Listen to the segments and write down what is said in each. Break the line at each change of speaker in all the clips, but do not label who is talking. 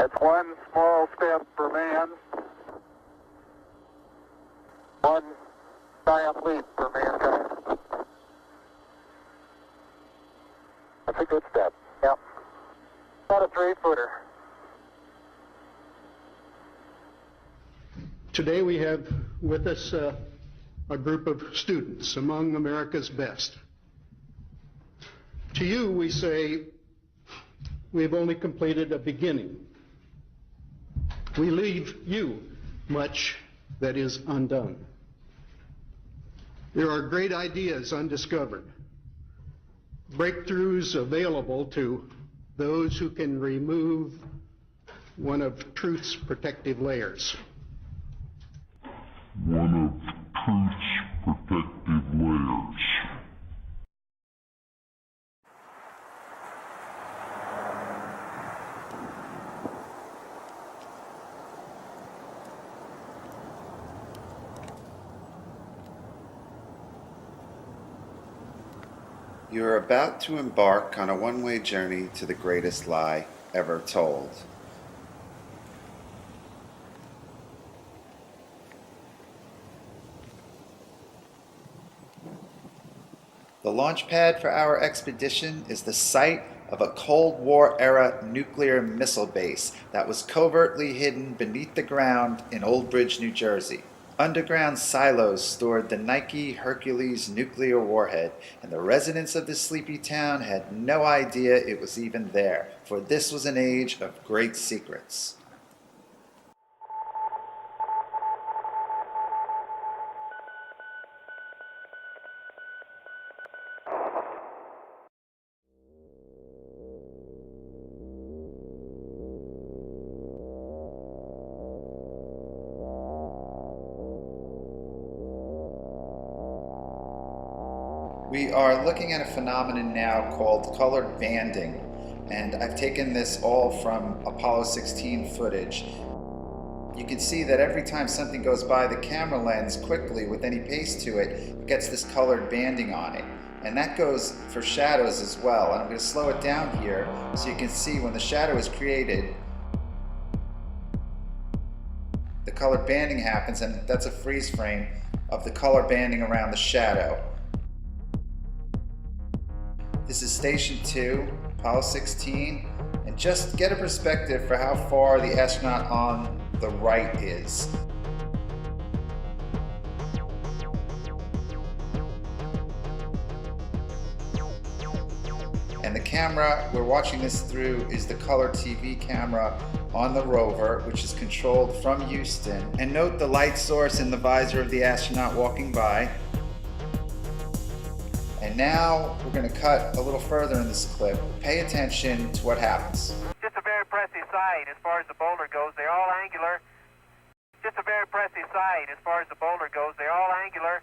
That's one small step for man, one giant leap for mankind. That's a good step. Yep. About a 3-footer.
Today we have with us a group of students among America's best. To you, we say, we've only completed a beginning. We leave you much that is undone. There are great ideas undiscovered, breakthroughs available to those who can remove one of truth's protective layers.
One of truth's protective layers.
You are about to embark on a one-way journey to the greatest lie ever told. The launch pad for our expedition is the site of a Cold War-era nuclear missile base that was covertly hidden beneath the ground in Old Bridge, New Jersey. Underground silos stored the Nike Hercules nuclear warhead, and the residents of this sleepy town had no idea it was even there, for this was an age of great secrets. We are looking at a phenomenon now called colored banding, and I've taken this all from Apollo 16 footage. You can see that every time something goes by the camera lens quickly with any pace to it, it gets this colored banding on it. And that goes for shadows as well. And I'm going to slow it down here so you can see when the shadow is created, the colored banding happens, and that's a freeze frame of the color banding around the shadow. This is Station 2, Apollo 16, and just get a perspective for how far the astronaut on the right is. And the camera we're watching this through is the color TV camera on the rover, which is controlled from Houston. And note the light source in the visor of the astronaut walking by. And now we're going to cut a little further in this clip. Pay attention to what happens.
Just a very pressy sight as far as the boulder goes. They're all angular. Just a very pressy sight as far as the boulder goes. They're all angular.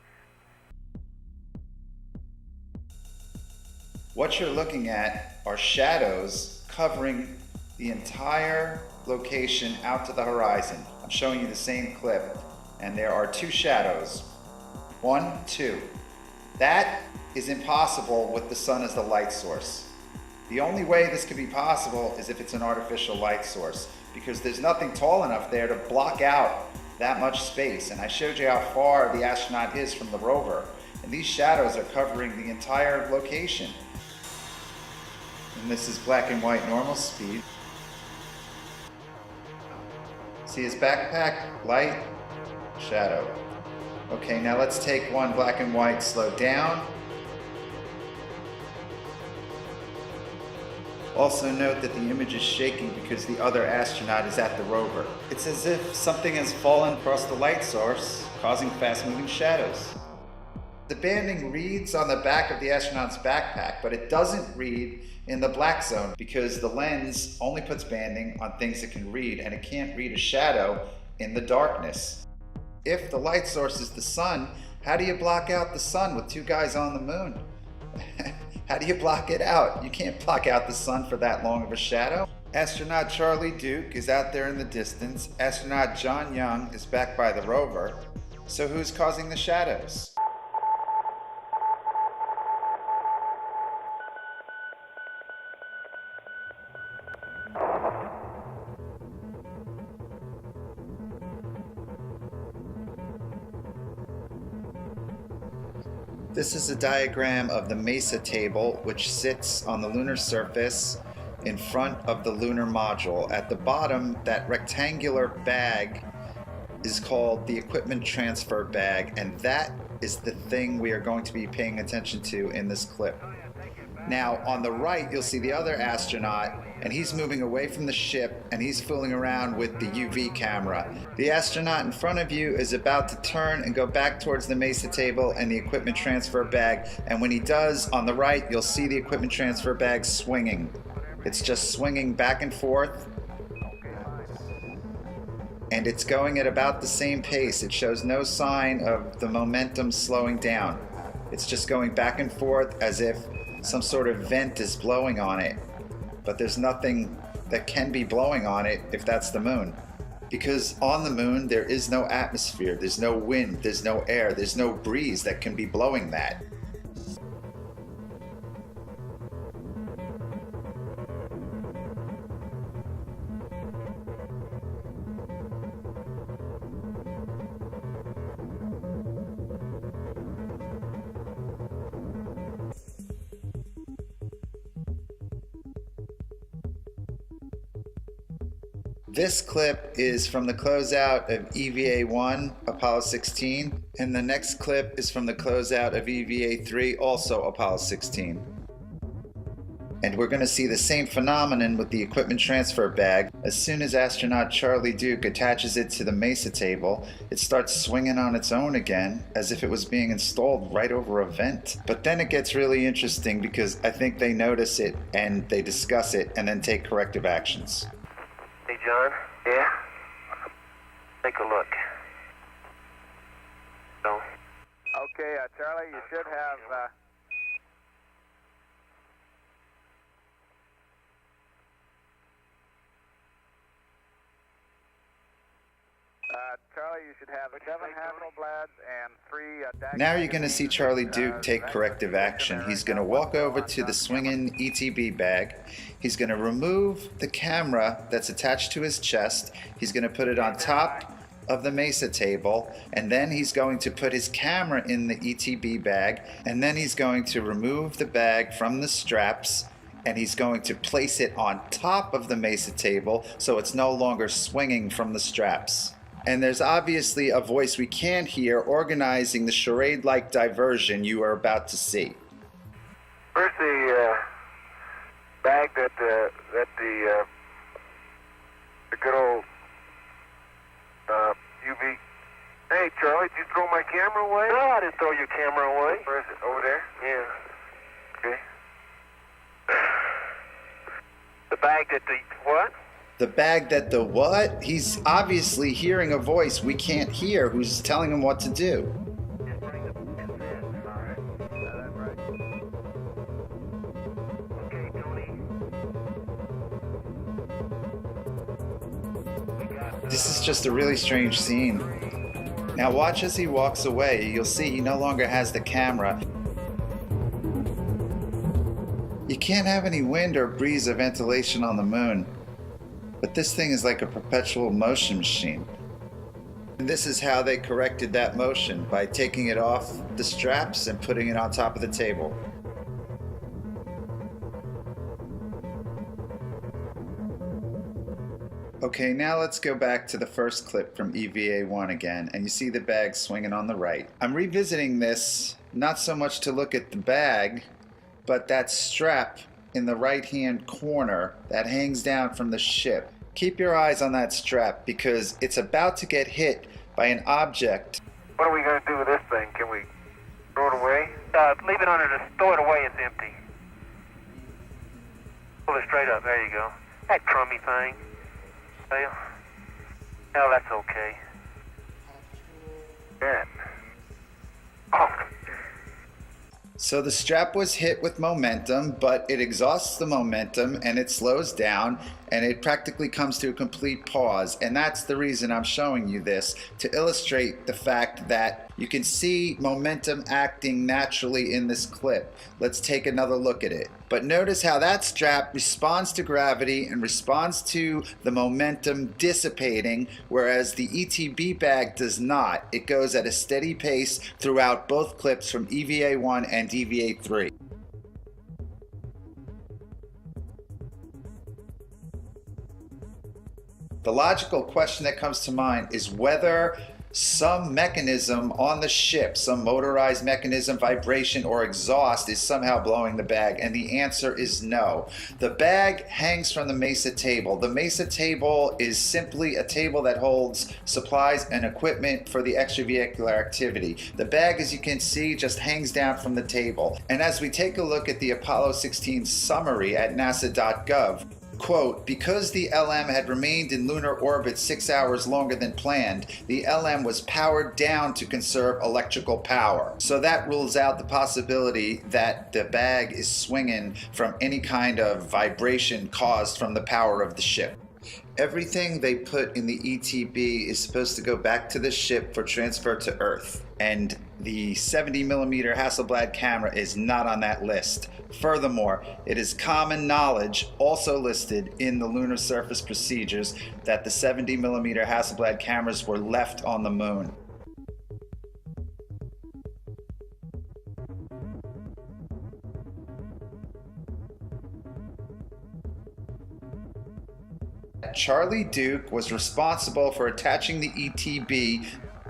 What you're looking at are shadows covering the entire location out to the horizon. I'm showing you the same clip, and there are two shadows. 1, 2. That is impossible with the sun as the light source. The only way this could be possible is if it's an artificial light source, because there's nothing tall enough there to block out that much space. And I showed you how far the astronaut is from the rover, and these shadows are covering the entire location. And this is black and white normal speed. See his backpack? Light, shadow. Okay, now let's take one black and white, slow down. Also note that the image is shaking because the other astronaut is at the rover. It's as if something has fallen across the light source, causing fast-moving shadows. The banding reads on the back of the astronaut's backpack, but it doesn't read in the black zone because the lens only puts banding on things it can read, and it can't read a shadow in the darkness. If the light source is the sun, how do you block out the sun with two guys on the moon? How do you block it out? You can't block out the sun for that long of a shadow. Astronaut Charlie Duke is out there in the distance. Astronaut John Young is back by the rover. So who's causing the shadows? This is a diagram of the MESA table, which sits on the lunar surface in front of the lunar module. At the bottom, that rectangular bag is called the equipment transfer bag, and that is the thing we are going to be paying attention to in this clip. Now, on the right, you'll see the other astronaut, and he's moving away from the ship, and he's fooling around with the UV camera. The astronaut in front of you is about to turn and go back towards the MESA table and the equipment transfer bag, and when he does, on the right, you'll see the equipment transfer bag swinging. It's just swinging back and forth, and it's going at about the same pace. It shows no sign of the momentum slowing down. It's just going back and forth as if some sort of vent is blowing on it. But there's nothing that can be blowing on it if that's the moon. Because on the moon, there is no atmosphere, there's no wind, there's no air, there's no breeze that can be blowing that. This clip is from the closeout of EVA-1, Apollo 16, and the next clip is from the closeout of EVA-3, also Apollo 16. And we're going to see the same phenomenon with the equipment transfer bag. As soon as astronaut Charlie Duke attaches it to the MESA table, it starts swinging on its own again, as if it was being installed right over a vent. But then it gets really interesting because I think they notice it and they discuss it and then take corrective actions.
Hey, John? Yeah? Take a look. No.
Okay, Charlie, you should have... Charlie, you should have 7 Hasselblads and 3...
Now you're going to see Charlie Duke take corrective action. He's going to walk over to the swinging ETB bag. He's going to remove the camera that's attached to his chest. He's going to put it on top of the MESA table, and then he's going to put his camera in the ETB bag, and then he's going to remove the bag from the straps, and he's going to place it on top of the MESA table so it's no longer swinging from the straps. And there's obviously a voice we can't hear organizing the charade-like diversion you are about to see.
Where's the bag that the good old UV? Hey, Charlie, did you throw my camera away? No, I didn't throw your camera away. Where is it? Over there? Yeah. Okay. The bag that the what?
The bag that the what? He's obviously hearing a voice we can't hear who's telling him what to do. This is just a really strange scene. Now watch as he walks away. You'll see he no longer has the camera. You can't have any wind or breeze or ventilation on the moon. But this thing is like a perpetual motion machine. And this is how they corrected that motion, by taking it off the straps and putting it on top of the table. Okay, now let's go back to the first clip from EVA-1 again, and you see the bag swinging on the right. I'm revisiting this not so much to look at the bag, but that strap in the right-hand corner that hangs down from the ship. Keep your eyes on that strap because it's about to get hit by an object.
What are we going to do with this thing? Can we throw it away? Leave it under the... Throw it away, it's empty. Pull it straight up, there you go. That crummy thing. Well, hell, that's okay. Yeah. Oh.
So the strap was hit with momentum, but it exhausts the momentum and it slows down and it practically comes to a complete pause. And that's the reason I'm showing you this, to illustrate the fact that You can see momentum acting naturally in this clip. Let's take another look at it. But notice how that strap responds to gravity and responds to the momentum dissipating, whereas the ETB bag does not. It goes at a steady pace throughout both clips from EVA1 and EVA3. The logical question that comes to mind is whether some mechanism on the ship, some motorized mechanism, vibration, or exhaust is somehow blowing the bag, and the answer is no. The bag hangs from the Mesa table. The Mesa table is simply a table that holds supplies and equipment for the extravehicular activity. The bag, as you can see, just hangs down from the table. And as we take a look at the Apollo 16 summary at nasa.gov, quote, because the LM had remained in lunar orbit 6 hours longer than planned, the LM was powered down to conserve electrical power. So that rules out the possibility that the bag is swinging from any kind of vibration caused from the power of the ship. Everything they put in the ETB is supposed to go back to the ship for transfer to Earth, and the 70mm Hasselblad camera is not on that list. Furthermore, it is common knowledge, also listed in the lunar surface procedures, that the 70mm Hasselblad cameras were left on the moon. Charlie Duke was responsible for attaching the ETB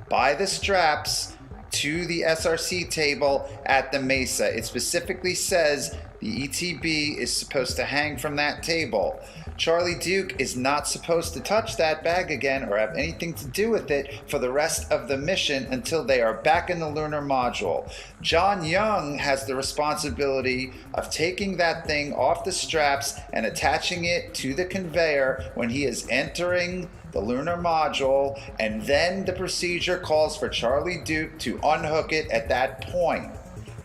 by the straps to the SRC table at the Mesa. It specifically says the ETB is supposed to hang from that table. Charlie Duke is not supposed to touch that bag again or have anything to do with it for the rest of the mission until they are back in the lunar module. John Young has the responsibility of taking that thing off the straps and attaching it to the conveyor when he is entering the lunar module, and then the procedure calls for Charlie Duke to unhook it at that point.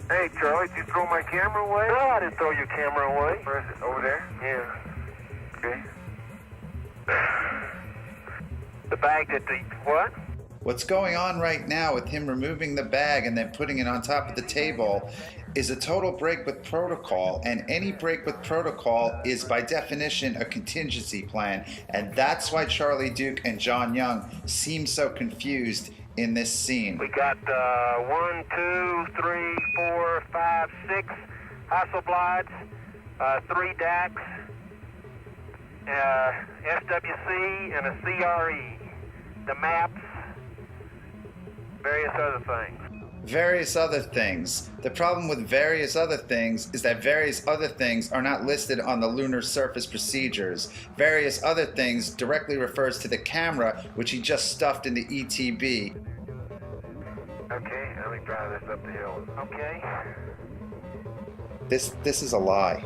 Hey, Charlie, did you throw my camera away? No, I didn't throw your camera away. Where is it? Over there? Yeah. Okay. The bag that the what?
What's going on right now with him removing the bag and then putting it on top of the table is a total break with protocol, and any break with protocol is by definition a contingency plan, and that's why Charlie Duke and John Young seem so confused in this scene.
We got 1, 2, 3, 4, 5, 6 Hasselblads, 3 DACs, SWC, and a CRE. The maps, various other things.
Various other things. The problem with various other things is that various other things are not listed on the lunar surface procedures. Various other things directly refers to the camera, which he just stuffed in the ETB.
Okay, let me drive this up the hill. Okay.
This is a lie.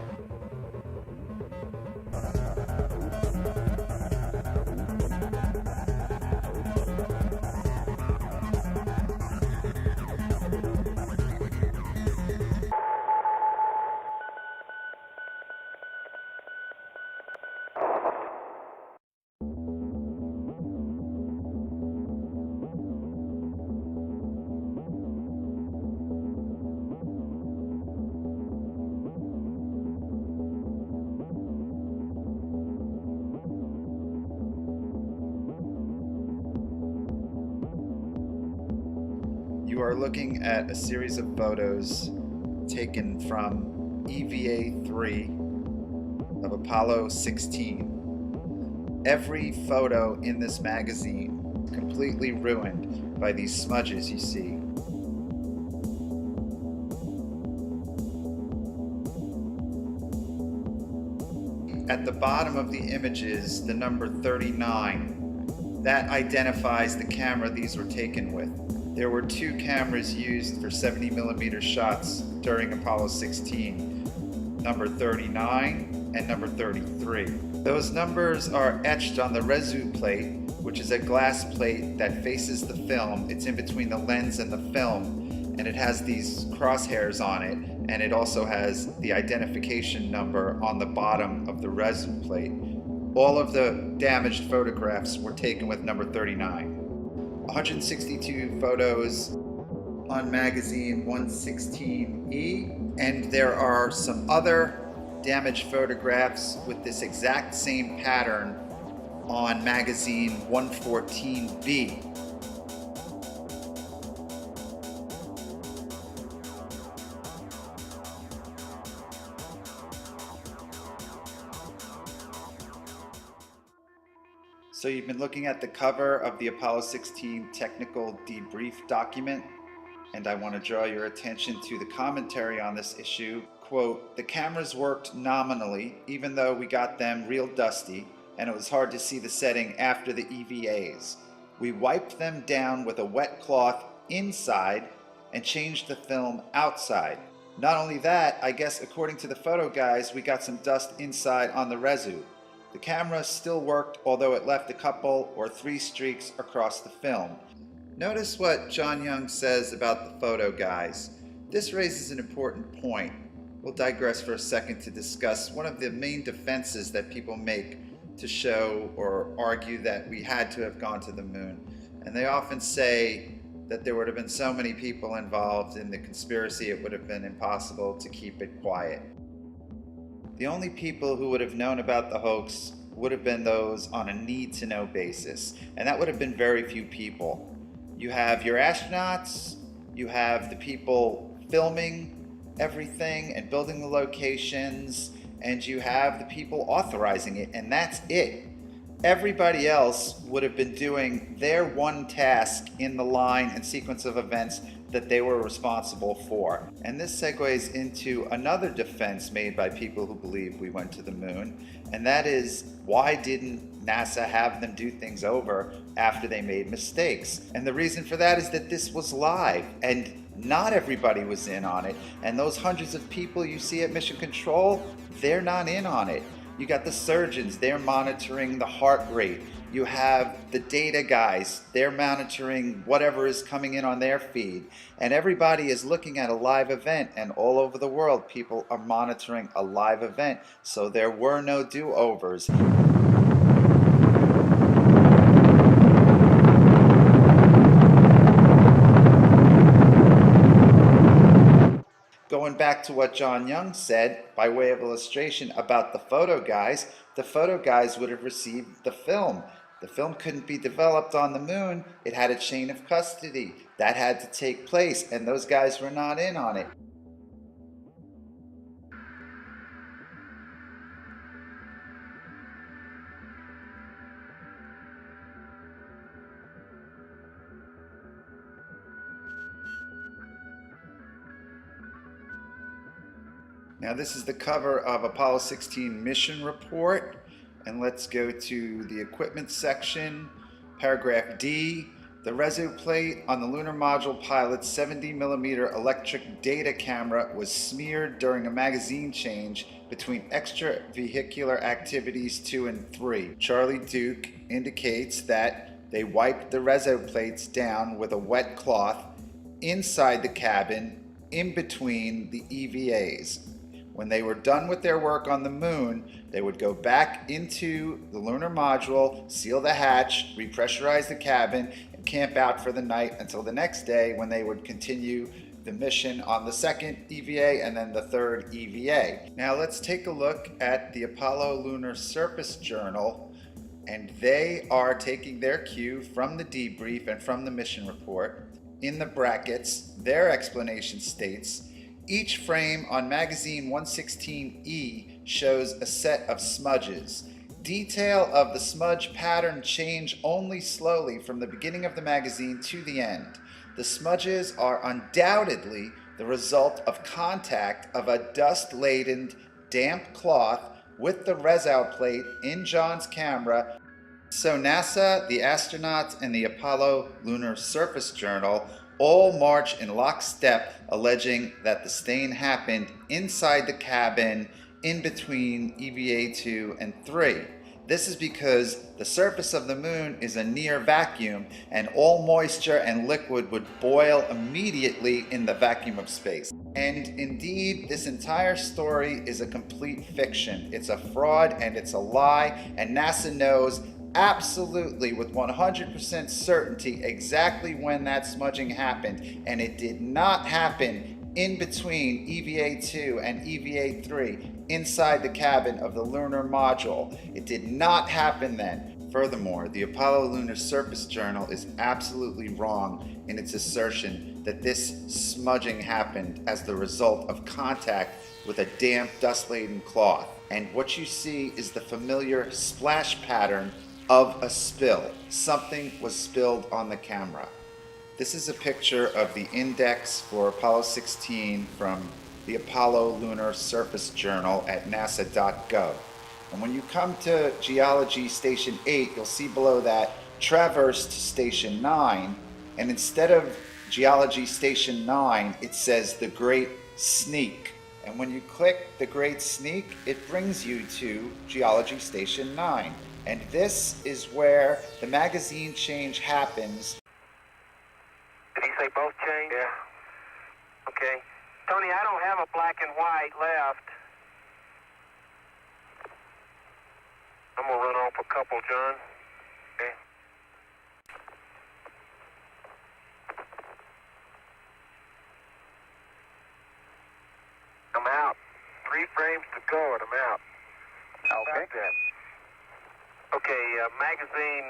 You are looking at a series of photos taken from EVA3 of Apollo 16. Every photo in this magazine is completely ruined by these smudges you see. At the bottom of the images, the number 39, that identifies the camera these were taken with. There were 2 cameras used for 70mm shots during Apollo 16, number 39 and number 33. Those numbers are etched on the resu plate, which is a glass plate that faces the film. It's in between the lens and the film, and it has these crosshairs on it, and it also has the identification number on the bottom of the resu plate. All of the damaged photographs were taken with number 39. 162 photos on magazine 116E, and there are some other damaged photographs with this exact same pattern on magazine 114B. So you've been looking at the cover of the Apollo 16 technical debrief document, and I want to draw your attention to the commentary on this issue. Quote, "The cameras worked nominally, even though we got them real dusty, and it was hard to see the setting after the EVAs. We wiped them down with a wet cloth inside and changed the film outside. Not only that, I guess according to the photo guys, we got some dust inside on the resu. The camera still worked, although it left a couple or 3 streaks across the film." Notice what John Young says about the photo guys. This raises an important point. We'll digress for a second to discuss one of the main defenses that people make to show or argue that we had to have gone to the moon. And they often say that there would have been so many people involved in the conspiracy it would have been impossible to keep it quiet. The only people who would have known about the hoax would have been those on a need-to-know basis, and that would have been very few people. You have your astronauts, you have the people filming everything and building the locations, and you have the people authorizing it, and that's it. Everybody else would have been doing their one task in the line and sequence of events that they were responsible for. And this segues into another defense made by people who believe we went to the moon, and that is, why didn't NASA have them do things over after they made mistakes? And the reason for that is that this was live, and not everybody was in on it. And those hundreds of people you see at Mission Control, they're not in on it. You got the surgeons, they're monitoring the heart rate. You have the data guys, they're monitoring whatever is coming in on their feed. And everybody is looking at a live event, and all over the world people are monitoring a live event. So there were no do-overs. Going back to what John Young said, by way of illustration about the photo guys would have received the film. The film couldn't be developed on the moon. It had a chain of custody. That had to take place, and those guys were not in on it. Now this is the cover of Apollo 16 mission report, and let's go to the equipment section. Paragraph D, the reso plate on the lunar module pilot's 70mm electric data camera was smeared during a magazine change between extravehicular activities 2 and 3. Charlie Duke indicates that they wiped the reso plates down with a wet cloth inside the cabin in between the EVAs. When they were done with their work on the moon, they would go back into the lunar module, seal the hatch, repressurize the cabin, and camp out for the night until the next day, when they would continue the mission on the second EVA and then the third EVA. Now let's take a look at the Apollo Lunar Surface Journal, and they are taking their cue from the debrief and from the mission report. In the brackets, their explanation states, each frame on magazine 116E shows a set of smudges. Detail of the smudge pattern change only slowly from the beginning of the magazine to the end. The smudges are undoubtedly the result of contact of a dust-laden, damp cloth with the reso plate in John's camera. So NASA, the astronauts, and the Apollo Lunar Surface Journal all march in lockstep, alleging that the stain happened inside the cabin in between EVA 2 and 3. This is because the surface of the moon is a near vacuum, and all moisture and liquid would boil immediately in the vacuum of space. And indeed, this entire story is a complete fiction. It's a fraud and it's a lie, and NASA knows absolutely with 100% certainty exactly when that smudging happened, and it did not happen in between EVA-2 and EVA-3 inside the cabin of the lunar module. It did not happen then. Furthermore, the Apollo Lunar Surface Journal is absolutely wrong in its assertion that this smudging happened as the result of contact with a damp, dust-laden cloth. And what you see is the familiar splash pattern of a spill. Something was spilled on the camera. This is a picture of the index for Apollo 16 from the Apollo Lunar Surface Journal at nasa.gov. And when you come to Geology Station 8, you'll see below that traversed Station 9, and instead of Geology Station 9, it says the Great Sneak. And when you click the Great Sneak, it brings you to Geology Station 9. And this is where the magazine change happens.
Did he say both change? Yeah. Okay. Tony, I don't have a black and white left. I'm gonna run off a couple, John. Okay. I'm out. 3 frames to go and I'm out.
Okay.
Okay, magazine,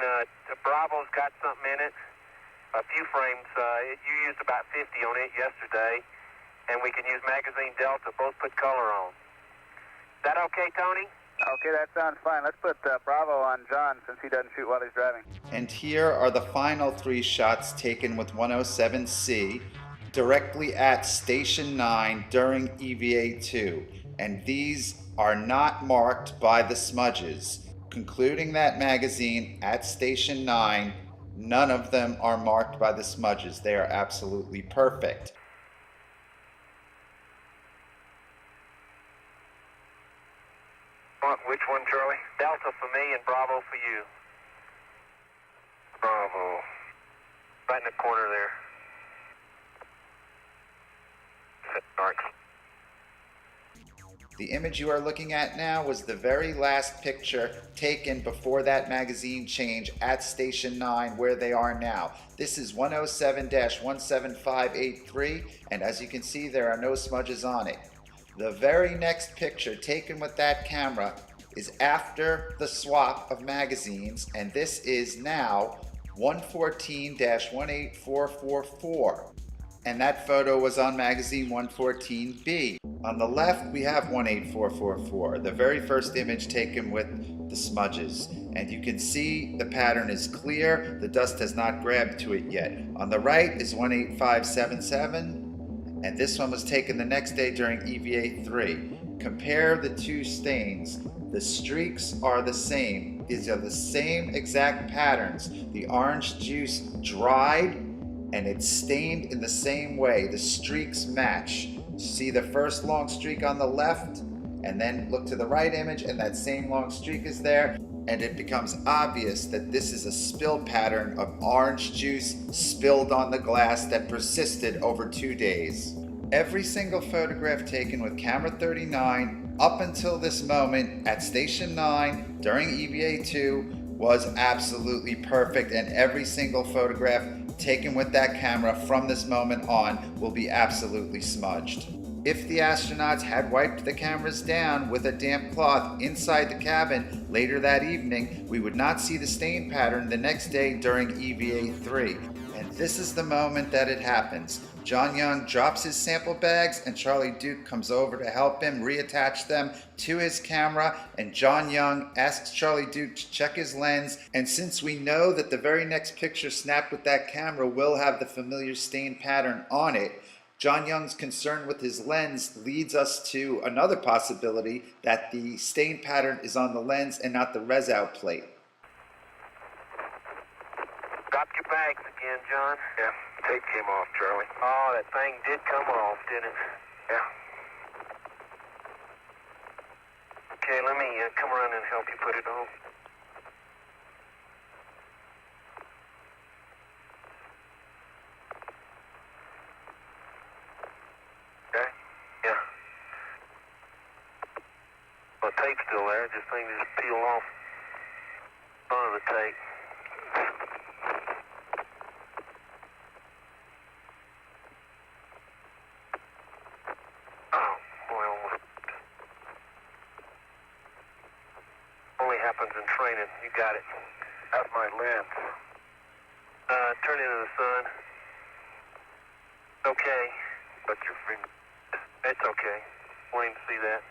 Bravo's got something in it. A few frames. You used about 50 on it yesterday, and we can use magazine Delta. Both put color on. Is that okay, Tony?
Okay, that sounds fine. Let's put Bravo on John since he doesn't shoot while he's driving.
And here are the final 3 shots taken with 107C directly at Station 9 during EVA-2. And these are not marked by the smudges. Concluding that magazine at Station 9, none of them are marked by the smudges. They are absolutely perfect.
Which one, Charlie? Delta for me and Bravo for you. Bravo. Right in the corner there. Set marks.
The image you are looking at now was the very last picture taken before that magazine change at Station 9 where they are now. This is 107-17583, and as you can see, there are no smudges on it. The very next picture taken with that camera is after the swap of magazines, and this is now 114-18444. And that photo was on magazine 114B. On the left, we have 18444, the very first image taken with the smudges. And you can see the pattern is clear, the dust has not grabbed to it yet. On the right is 18577, and this one was taken the next day during EVA-3. Compare the 2 stains. The streaks are the same. These are the same exact patterns. The orange juice dried, and it's stained in the same way. The streaks match. See the first long streak on the left, and then look to the right image, and that same long streak is there, and it becomes obvious that this is a spill pattern of orange juice spilled on the glass that persisted over 2 days. Every single photograph taken with camera 39 up until this moment at Station 9 during EVA-2 was absolutely perfect, and every single photograph taken with that camera from this moment on will be absolutely smudged. If the astronauts had wiped the cameras down with a damp cloth inside the cabin later that evening, we would not see the stain pattern the next day during EVA-3. And this is the moment that it happens. John Young drops his sample bags, and Charlie Duke comes over to help him reattach them to his camera, and John Young asks Charlie Duke to check his lens, and since we know that the very next picture snapped with that camera will have the familiar stain pattern on it, John Young's concern with his lens leads us to another possibility that the stain pattern is on the lens and not the resout plate.
Dropped your bags again, John. Yeah, tape came off, Charlie. Oh, that thing did come off, didn't it? Yeah. Okay, let me come around and help you put it on. Okay? Yeah. Well, the tape's still there. This thing just peeled off front of the the tape. Oh, well, only happens in training. You got it. How's my lens? Turn into the sun. Okay. What's your finger? It's okay. Plain to see that.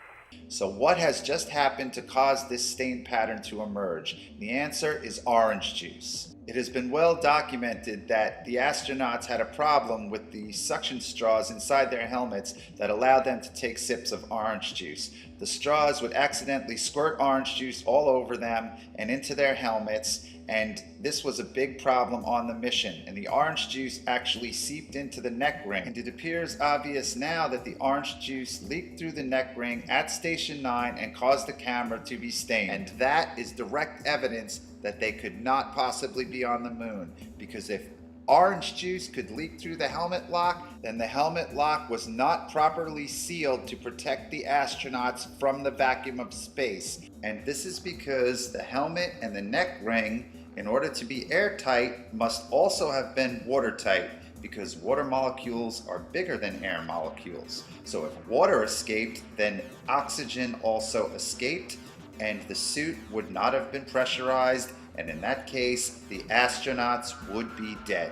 So what has just happened to cause this stain pattern to emerge? The answer is orange juice. It has been well documented that the astronauts had a problem with the suction straws inside their helmets that allowed them to take sips of orange juice. The straws would accidentally squirt orange juice all over them and into their helmets, and this was a big problem on the mission, and the orange juice actually seeped into the neck ring. And it appears obvious now that the orange juice leaked through the neck ring at Station 9 and caused the camera to be stained. And that is direct evidence that they could not possibly be on the moon, because if orange juice could leak through the helmet lock, then the helmet lock was not properly sealed to protect the astronauts from the vacuum of space. And this is because the helmet and the neck ring, in order to be airtight, must also have been watertight, because water molecules are bigger than air molecules. So if water escaped, then oxygen also escaped, and the suit would not have been pressurized, and in that case, the astronauts would be dead.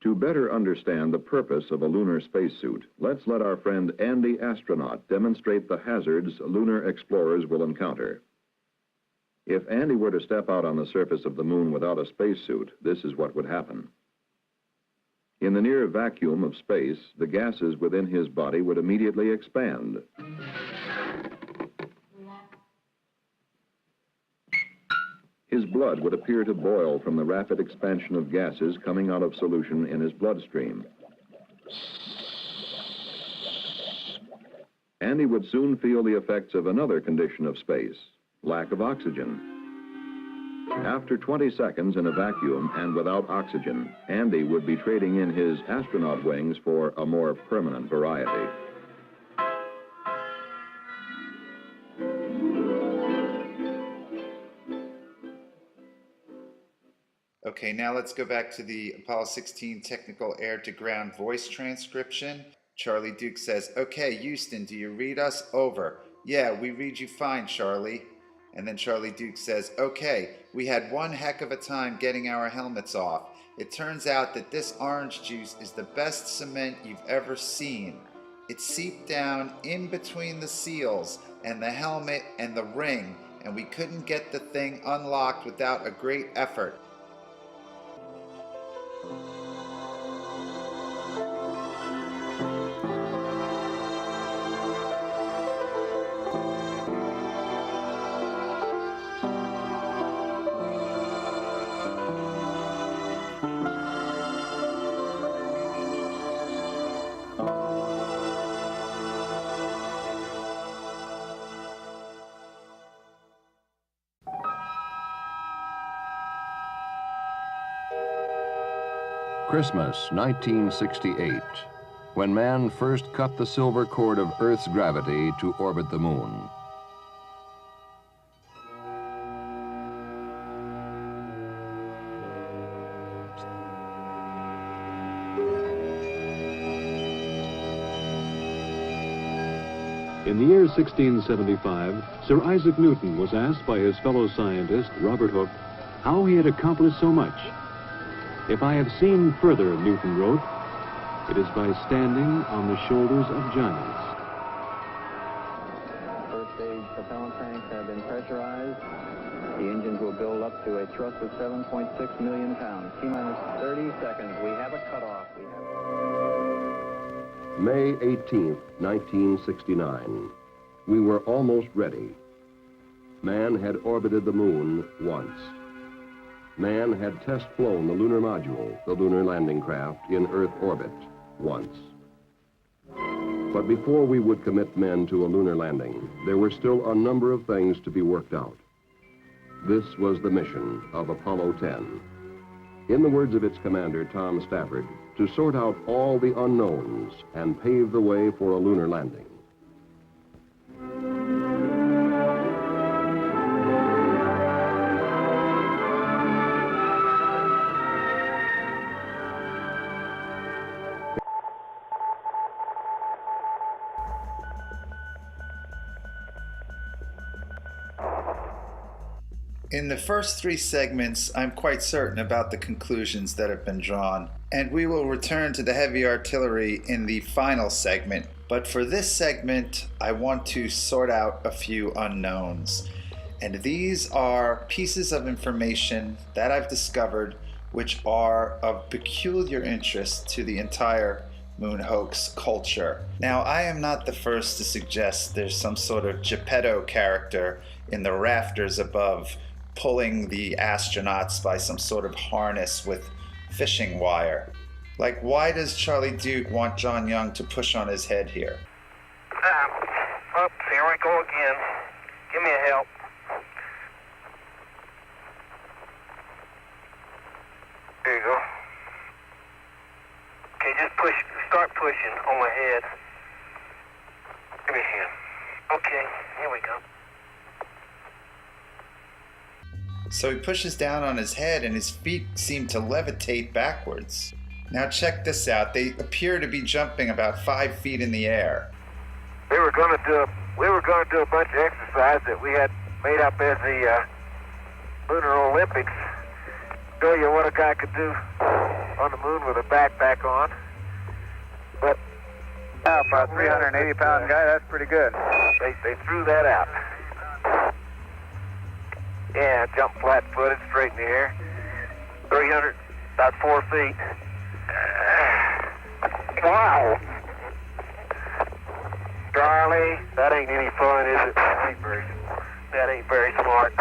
To better understand the purpose of a lunar spacesuit, let's let our friend Andy Astronaut demonstrate the hazards lunar explorers will encounter. If Andy were to step out on the surface of the moon without a spacesuit, this is what would happen. In the near vacuum of space, the gases within his body would immediately expand. His blood would appear to boil from the rapid expansion of gases coming out of solution in his bloodstream. Andy would soon feel the effects of another condition of space, lack of oxygen. After 20 seconds in a vacuum and without oxygen, Andy would be trading in his astronaut wings for a more permanent variety.
Okay, now let's go back to the Apollo 16 technical air-to-ground voice transcription. Charlie Duke says, "Okay, Houston, do you read us? Over." "Yeah, we read you fine, Charlie." And then Charlie Duke says, "Okay, we had one heck of a time getting our helmets off. It turns out that this orange juice is the best cement you've ever seen. It seeped down in between the seals and the helmet and the ring, and we couldn't get the thing unlocked without a great effort."
Christmas, 1968, when man first cut the silver cord of Earth's gravity to orbit the moon.
In the year 1675, Sir Isaac Newton was asked by his fellow scientist, Robert Hooke, how he had accomplished so much. "If I have seen further," Newton wrote, "it is by standing on the shoulders of giants."
First stage propellant tanks have been pressurized. The engines will build up to a thrust of 7.6 million pounds. T-minus 30 seconds. We have a cutoff.
May 18th, 1969. We were almost ready. Man had orbited the moon once. Man had test-flown the lunar module, the lunar landing craft, in Earth orbit once. But before we would commit men to a lunar landing, there were still a number of things to be worked out. This was the mission of Apollo 10. In the words of its commander, Tom Stafford, to sort out all the unknowns and pave the way for a lunar landing.
In the first three segments, I'm quite certain about the conclusions that have been drawn, and we will return to the heavy artillery in the final segment. But for this segment, I want to sort out a few unknowns. And these are pieces of information that I've discovered which are of peculiar interest to the entire moon hoax culture. Now, I am not the first to suggest there's some sort of Geppetto character in the rafters above, pulling the astronauts by some sort of harness with fishing wire. Like, why does Charlie Duke want John Young to push on his head here?
Oops, here we go again. Give me a help. There you go. Okay, just push, start pushing on my head. Give me a hand. Okay, here we go.
So he pushes down on his head and his feet seem to levitate backwards. Now check this out. They appear to be jumping about 5 feet in the air.
We were going to do a bunch of exercise that we had made up as the Lunar Olympics. Show you what a guy could do on the moon with a backpack on. But
for a 380-pound guy, that's pretty good.
They threw that out. Yeah, jump flat-footed, straight in the air. 300, about 4 feet. Wow! Charlie, that ain't any fun, is it? That ain't very smart.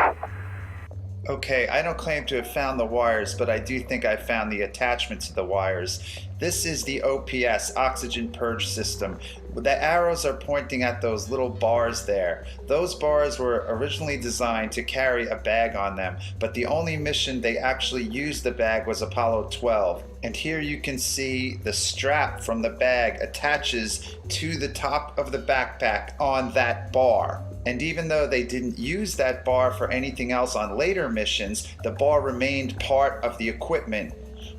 Okay, I don't claim to have found the wires, but I do think I found the attachment to the wires. This is the OPS, Oxygen Purge System. The arrows are pointing at those little bars there. Those bars were originally designed to carry a bag on them, but the only mission they actually used the bag was Apollo 12. And here you can see the strap from the bag attaches to the top of the backpack on that bar. And even though they didn't use that bar for anything else on later missions, the bar remained part of the equipment.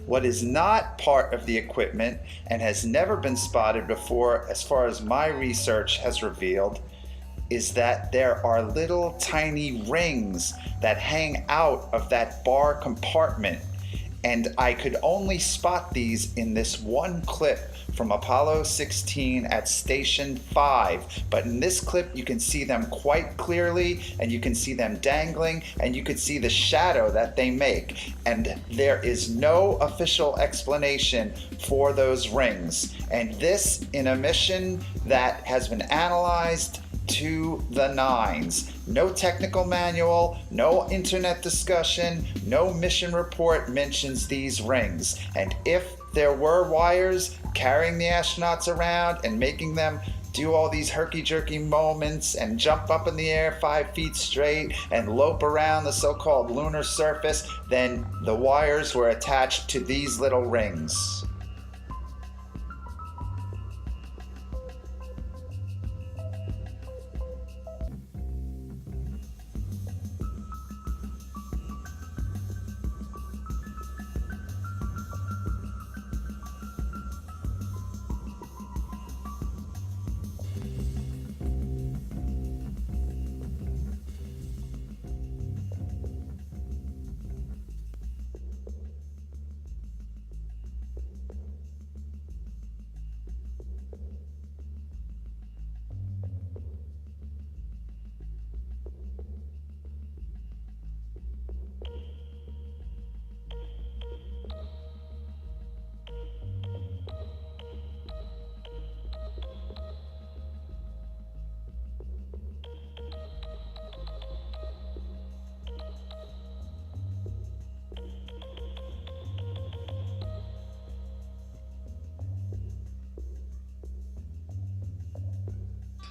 What is not part of the equipment and has never been spotted before, as far as my research has revealed, is that there are little tiny rings that hang out of that bar compartment. And I could only spot these in this one clip from Apollo 16 at Station 5. But in this clip, you can see them quite clearly, and you can see them dangling, and you can see the shadow that they make. And there is no official explanation for those rings. And this in a mission that has been analyzed to the nines. No technical manual, no internet discussion, no mission report mentions these rings. And if there were wires carrying the astronauts around and making them do all these herky-jerky moments and jump up in the air 5 feet straight and lope around the so-called lunar surface, then the wires were attached to these little rings.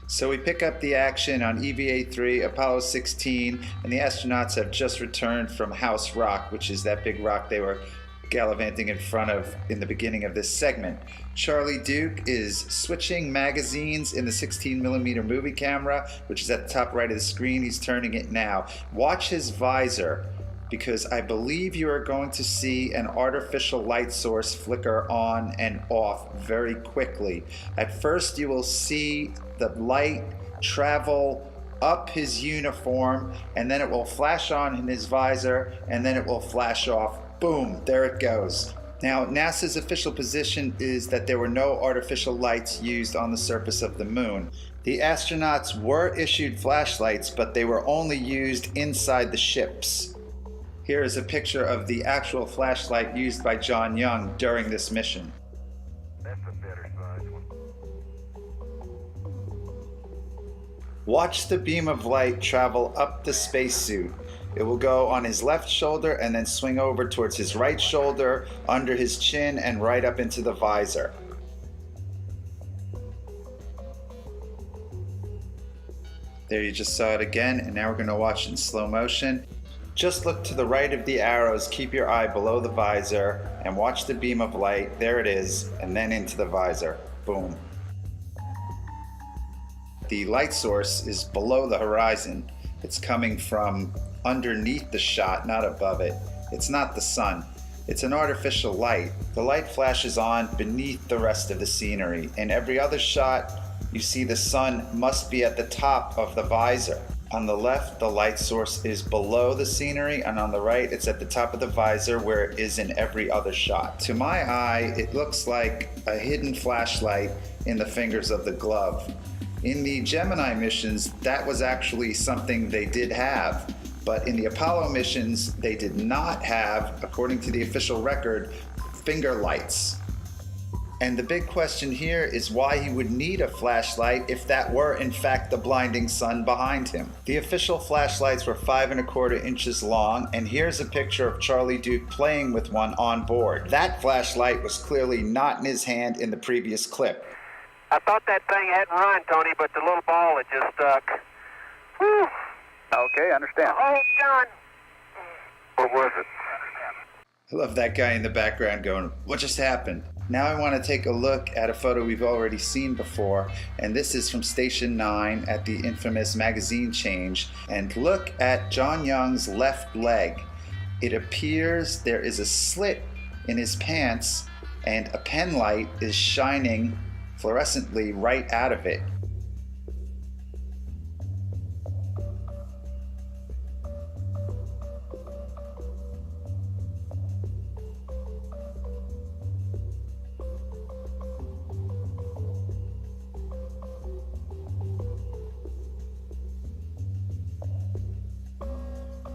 So we pick up the action on EVA-3, Apollo 16, and the astronauts have just returned from House Rock, which is that big rock they were gallivanting in the beginning of this segment. Charlie Duke is switching magazines in the 16mm movie camera, which is at the top right of the screen. He's turning it now. Watch his visor, because I believe you are going to see an artificial light source flicker on and off very quickly. At first you will see the light travel up his uniform, and then it will flash on in his visor, and then it will flash off. Boom, there it goes. Now, NASA's official position is that there were no artificial lights used on the surface of the moon. The astronauts were issued flashlights, but they were only used inside the ships. Here is a picture of the actual flashlight used by John Young during this mission.
That's a better size one.
Watch the beam of light travel up the spacesuit. It will go on his left shoulder and then swing over towards his right shoulder, under his chin, and right up into the visor. There, you just saw it again, and now we're going to watch in slow motion. Just look to the right of the arrows, keep your eye below the visor, and watch the beam of light. There it is, and then into the visor. Boom. The light source is below the horizon. It's coming from underneath the shot, not above it. It's not the sun. It's an artificial light. The light flashes on beneath the rest of the scenery. In every other shot, you see the sun must be at the top of the visor. On the left, the light source is below the scenery, and on the right, it's at the top of the visor where it is in every other shot. To my eye, it looks like a hidden flashlight in the fingers of the glove. In the Gemini missions, that was actually something they did have, but in the Apollo missions, they did not have, according to the official record, finger lights. And the big question here is why he would need a flashlight if that were in fact the blinding sun behind him. The official flashlights were 5¼ inches long, and here's a picture of Charlie Duke playing with one on board. That flashlight was clearly not in his hand in the previous clip.
I thought that thing hadn't run, Tony, but the little ball had just stuck. Whew.
Okay, understand.
Oh, John. What was it?
I love that guy in the background going, what just happened? Now I want to take a look at a photo we've already seen before, and this is from Station 9 at the infamous magazine change. And look at John Young's left leg. It appears there is a slit in his pants, and a pen light is shining fluorescently right out of it.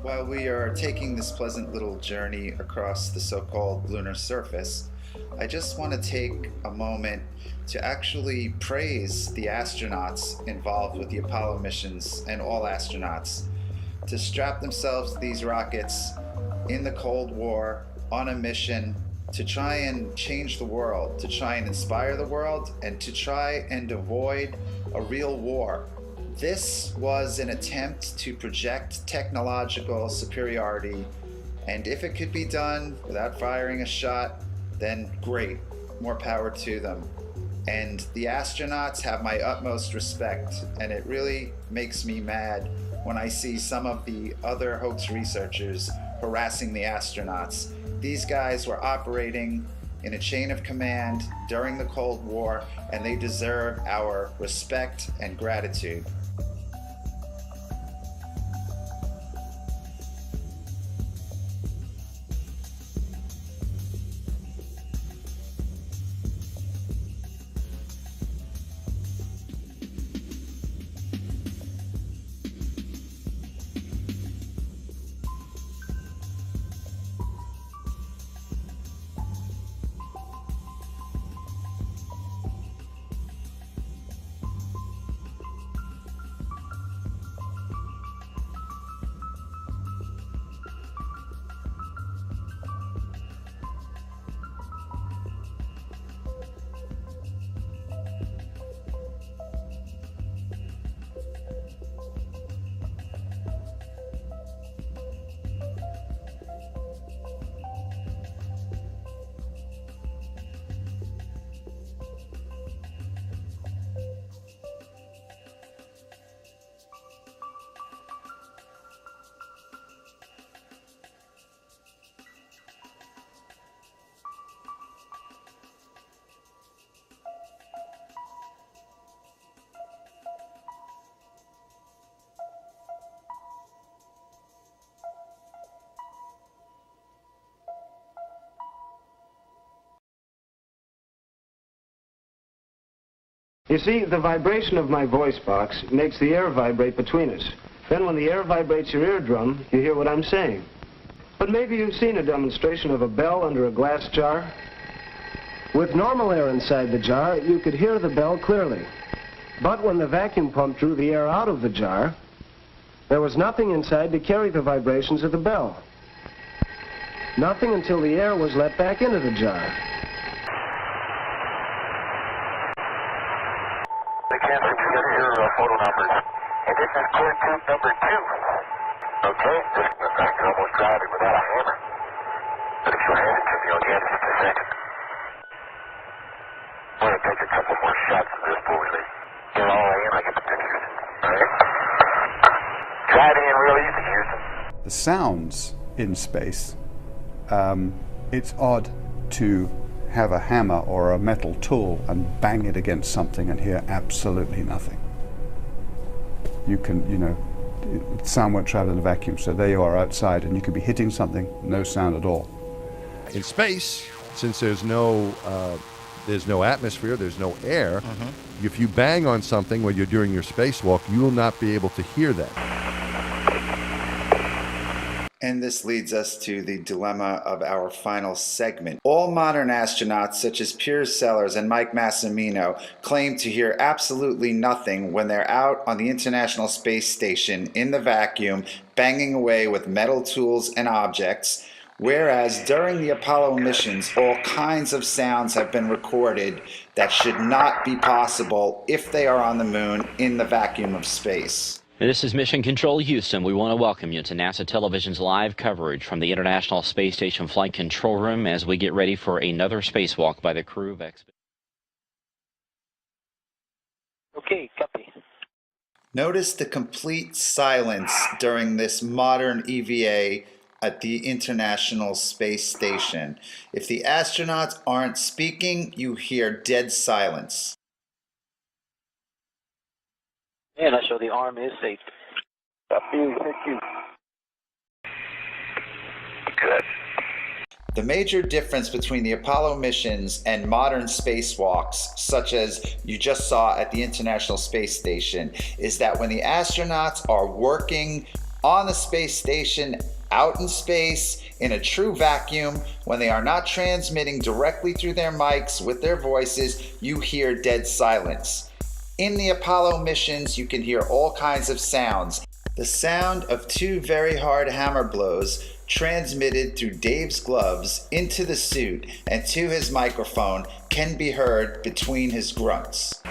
While we are taking this pleasant little journey across the so-called lunar surface, I just want to take a moment to actually praise the astronauts involved with the Apollo missions and all astronauts to strap themselves to these rockets in the Cold War on a mission to try and change the world, to try and inspire the world, and to try and avoid a real war. This was an attempt to project technological superiority, and if it could be done without firing a shot, then great, more power to them. And the astronauts have my utmost respect, and it really makes me mad when I see some of the other hoax researchers harassing the astronauts. These guys were operating in a chain of command during the Cold War, and they deserve our respect and gratitude.
You see, the vibration of my voice box makes the air vibrate between us. Then when the air vibrates your eardrum, you hear what I'm saying. But maybe you've seen a demonstration of a bell under a glass jar. With normal air inside the jar, you could hear the bell clearly. But when the vacuum pump drew the air out of the jar, there was nothing inside to carry the vibrations of the bell. Nothing until the air was let back into the jar.
They can't get your photo numbers. And this is core tube number 2. Okay, you're almost driving without a hammer. But if you'll hand it to me, I'll get it in a second. I'm going to take a couple more shots of this before we leave. Get all in, I get the pictures. Alright? Driving in real easy, Houston.
The sounds in space, it's odd to have a hammer or a metal tool and bang it against something and hear absolutely nothing. You can, sound won't travel in a vacuum, so there you are outside and you could be hitting something, no sound at all.
In space, since there's no atmosphere, there's no air, if you bang on something when you're doing your spacewalk, you will not be able to hear that.
And this leads us to the dilemma of our final segment. All modern astronauts, such as Piers Sellers and Mike Massimino, claim to hear absolutely nothing when they're out on the International Space Station in the vacuum, banging away with metal tools and objects, whereas during the Apollo missions, all kinds of sounds have been recorded that should not be possible if they are on the moon in the vacuum of space.
This is Mission Control Houston. We want to welcome you to NASA Television's live coverage from the International Space Station Flight Control Room as we get ready for another spacewalk by the crew of Expedition.
Okay, copy.
Notice the complete silence during this modern EVA at the International Space Station. If the astronauts aren't speaking, you hear dead silence.
And I show the arm is safe. Copy, thank you. Good.
The major difference between the Apollo missions and modern spacewalks, such as you just saw at the International Space Station, is that when the astronauts are working on the space station out in space in a true vacuum, when they are not transmitting directly through their mics with their voices, you hear dead silence. In the Apollo missions, you can hear all kinds of sounds. The sound of 2 very hard hammer blows transmitted through Dave's gloves into the suit and to his microphone can be heard between his grunts.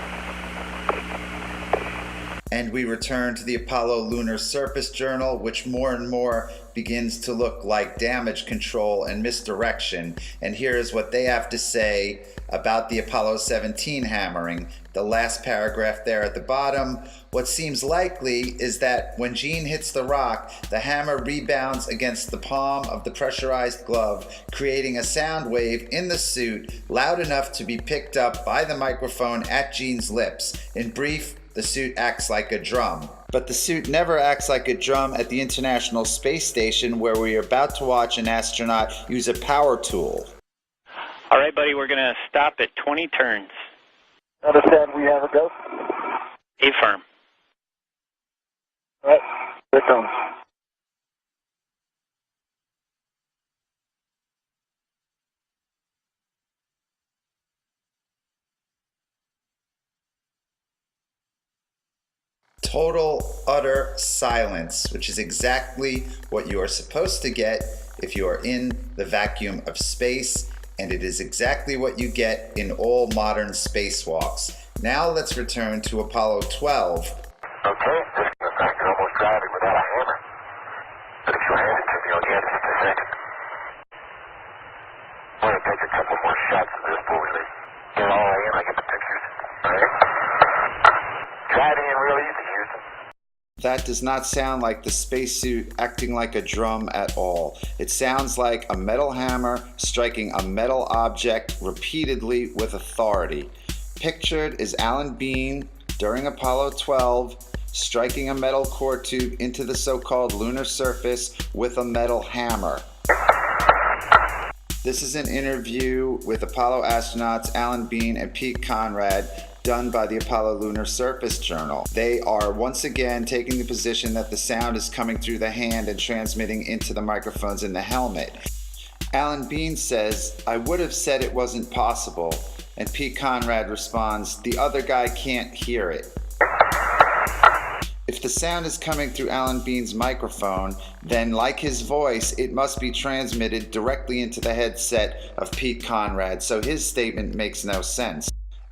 And we return to the Apollo Lunar Surface Journal, which more and more begins to look like damage control and misdirection. And here is what they have to say about the Apollo 17 hammering. The last paragraph there at the bottom. What seems likely is that when Gene hits the rock, the hammer rebounds against the palm of the pressurized glove, creating a sound wave in the suit loud enough to be picked up by the microphone at Gene's lips. In brief, the suit acts like a drum. But the suit never acts like a drum at the International Space Station, where we are about to watch an astronaut use a power tool.
All right, buddy, we're going to stop at 20 turns.
Understand, we have a go.
Affirm.
All right, here it comes.
Total, utter silence, which is exactly what you are supposed to get if you are in the vacuum of space, and it is exactly what you get in all modern spacewalks. Now let's return to Apollo 12.
Okay, you're almost driving without a hammer. But if you hand it to me, I'll get it in a second. I'm going to take a couple more shots of this before we leave. Get all in, I get the pictures. Alright? Driving in real easy, Houston.
That does not sound like the spacesuit acting like a drum at all. It sounds like a metal hammer striking a metal object repeatedly with authority. Pictured is Alan Bean during Apollo 12 striking a metal core tube into the so-called lunar surface with a metal hammer. This is an interview with Apollo astronauts Alan Bean and Pete Conrad done by the Apollo Lunar Surface Journal. They are once again taking the position that the sound is coming through the hand and transmitting into the microphones in the helmet. Alan Bean says, "I would have said it wasn't possible," and Pete Conrad responds, "The other guy can't hear it." If the sound is coming through Alan Bean's microphone, then like his voice, it must be transmitted directly into the headset of Pete Conrad, so his statement makes no sense.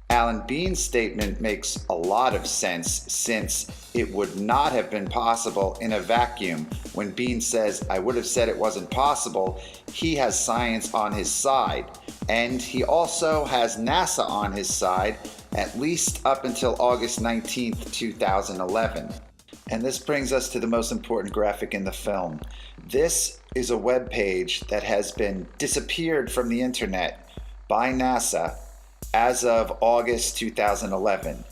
Alan Bean's statement makes a lot of sense, since it would not have been possible in a vacuum. When Bean says, "I would have said it wasn't possible," he has science on his side. And he also has NASA on his side, at least up until August 19th, 2011. And this brings us to the most important graphic in the film. This is a web page that has been disappeared from the internet by NASA as of August 2011.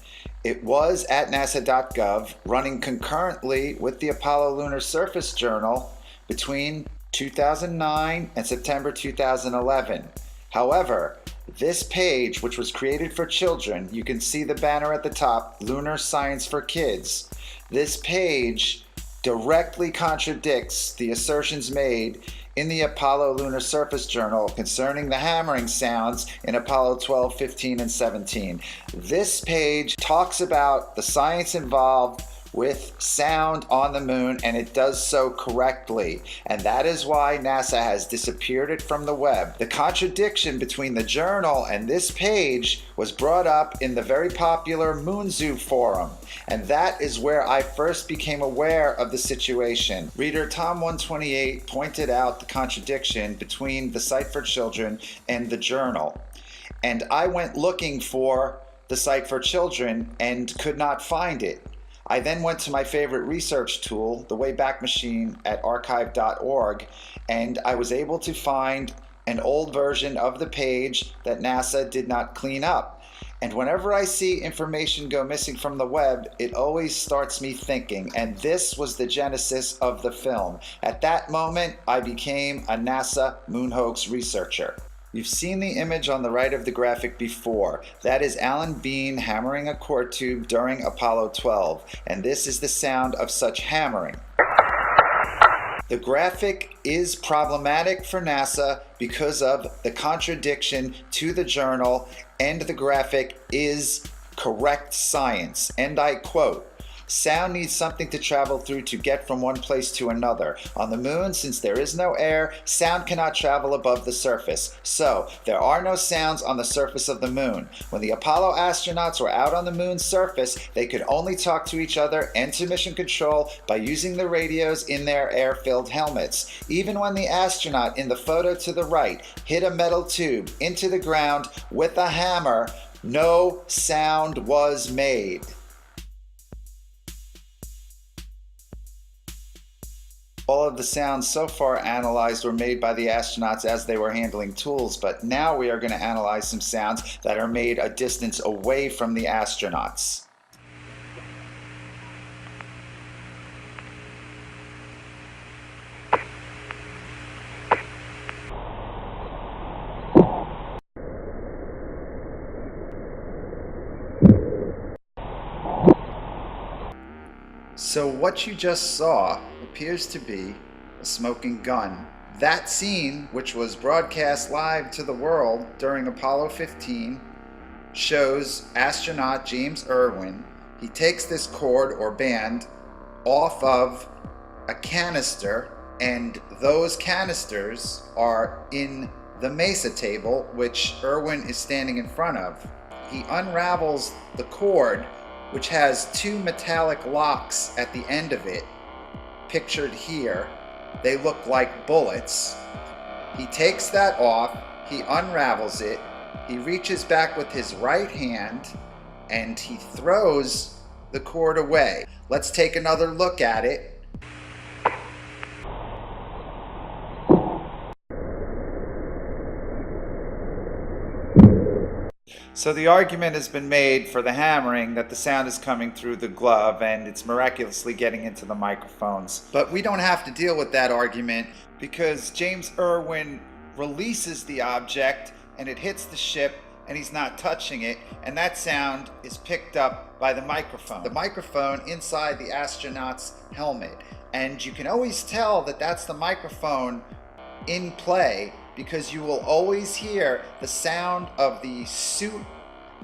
It was at nasa.gov, running concurrently with the Apollo Lunar Surface Journal between 2009 and September 2011. However, this page, which was created for children, you can see the banner at the top, Lunar Science for Kids. This page directly contradicts the assertions made in the Apollo Lunar Surface Journal concerning the hammering sounds in Apollo 12, 15, and 17. This page talks about the science involved with sound on the moon, and it does so correctly. And that is why NASA has disappeared it from the web. The contradiction between the journal and this page was brought up in the very popular Moonzoo forum. And that is where I first became aware of the situation. Reader Tom128 pointed out the contradiction between the Site for Children and the journal. And I went looking for the Site for Children and could not find it. I then went to my favorite research tool, the Wayback Machine at archive.org, and I was able to find an old version of the page that NASA did not clean up. And whenever I see information go missing from the web, it always starts me thinking, and this was the genesis of the film. At that moment, I became a NASA moon hoax researcher. You've seen the image on the right of the graphic before. That is Alan Bean hammering a core tube during Apollo 12, and this is the sound of such hammering. The graphic is problematic for NASA because of the contradiction to the journal, and the graphic is correct science. And I quote, "Sound needs something to travel through to get from one place to another. On the moon, since there is no air, sound cannot travel above the surface. So, there are no sounds on the surface of the moon. When the Apollo astronauts were out on the moon's surface, they could only talk to each other and to mission control by using the radios in their air-filled helmets. Even when the astronaut in the photo to the right hit a metal tube into the ground with a hammer, no sound was made." All of the sounds so far analyzed were made by the astronauts as they were handling tools, but now we are going to analyze some sounds that are made a distance away from the astronauts. So what you just saw appears to be a smoking gun. That scene, which was broadcast live to the world during Apollo 15, shows astronaut James Irwin. He takes this cord or band off of a canister, and those canisters are in the MESA table, which Irwin is standing in front of. He unravels the cord, which has two metallic locks at the end of it, pictured here. They look like bullets. He takes that off, he unravels it, he reaches back with his right hand, and he throws the cord away. Let's take another look at it. So the argument has been made for the hammering that the sound is coming through the glove and it's miraculously getting into the microphones. But we don't have to deal with that argument because James Irwin releases the object and it hits the ship and he's not touching it, and that sound is picked up by the microphone inside the astronaut's helmet. And you can always tell that that's the microphone in play because you will always hear the sound of the suit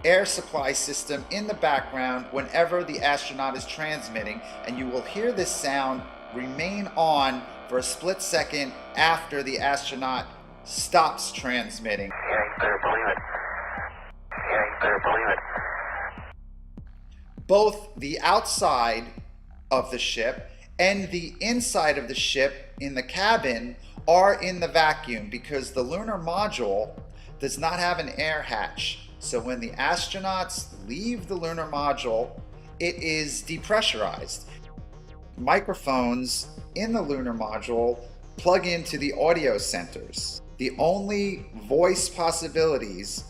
air supply system in the background whenever the astronaut is transmitting, and you will hear this sound remain on for a split second after the astronaut stops transmitting. Both the outside of the ship and the inside of the ship in the cabin are in the vacuum because the lunar module does not have an air hatch. So when the astronauts leave the lunar module, it is depressurized. Microphones in the lunar module plug into the audio centers. The only voice possibilities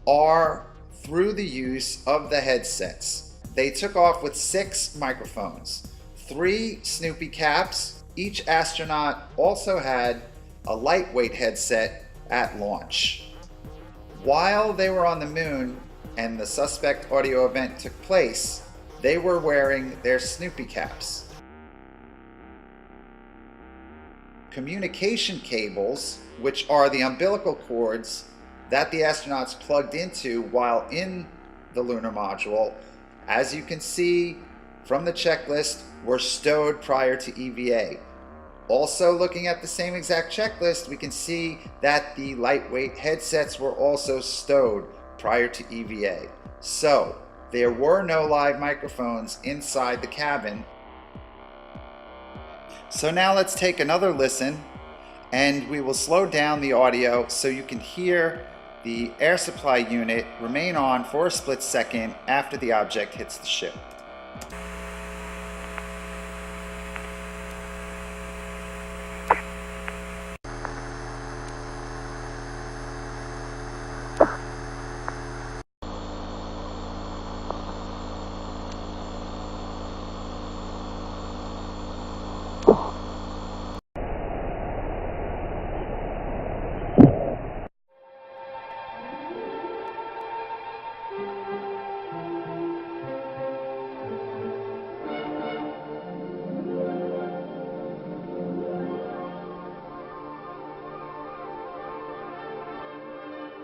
are through the use of the headsets. They took off with 6 microphones, 3 Snoopy caps. Each astronaut also had a lightweight headset at launch. While they were on the moon and the suspect audio event took place, they were wearing their Snoopy caps. Communication cables, which are the umbilical cords that the astronauts plugged into while in the lunar module, as you can see from the checklist, were stowed prior to EVA. Also, looking at the same exact checklist, we can see that the lightweight headsets were also stowed prior to EVA. So, there were no live microphones inside the cabin. So now let's take another listen, and we will slow down the audio so you can hear the air supply unit remain on for a split second after the object hits the ship.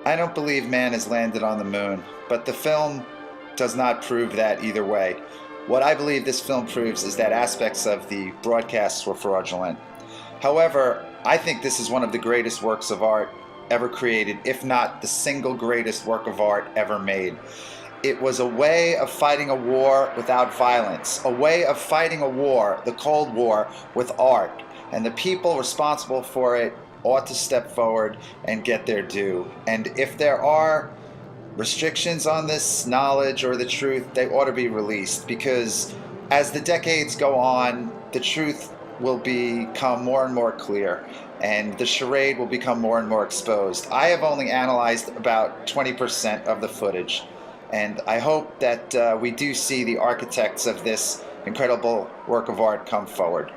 I don't believe man has landed on the moon, but the film does not prove that either way. What I believe this film proves is that aspects of the broadcasts were fraudulent. However, I think this is one of the greatest works of art ever created, if not the single greatest work of art ever made. It was a way of fighting a war without violence, a way of fighting a war, the Cold War, with art, and the people responsible for it ought to step forward and get their due. And if there are restrictions on this knowledge or the truth, they ought to be released, because as the decades go on, the truth will become more and more clear and the charade will become more and more exposed. I have only analyzed about 20% of the footage, and I hope that we do see the architects of this incredible work of art come forward.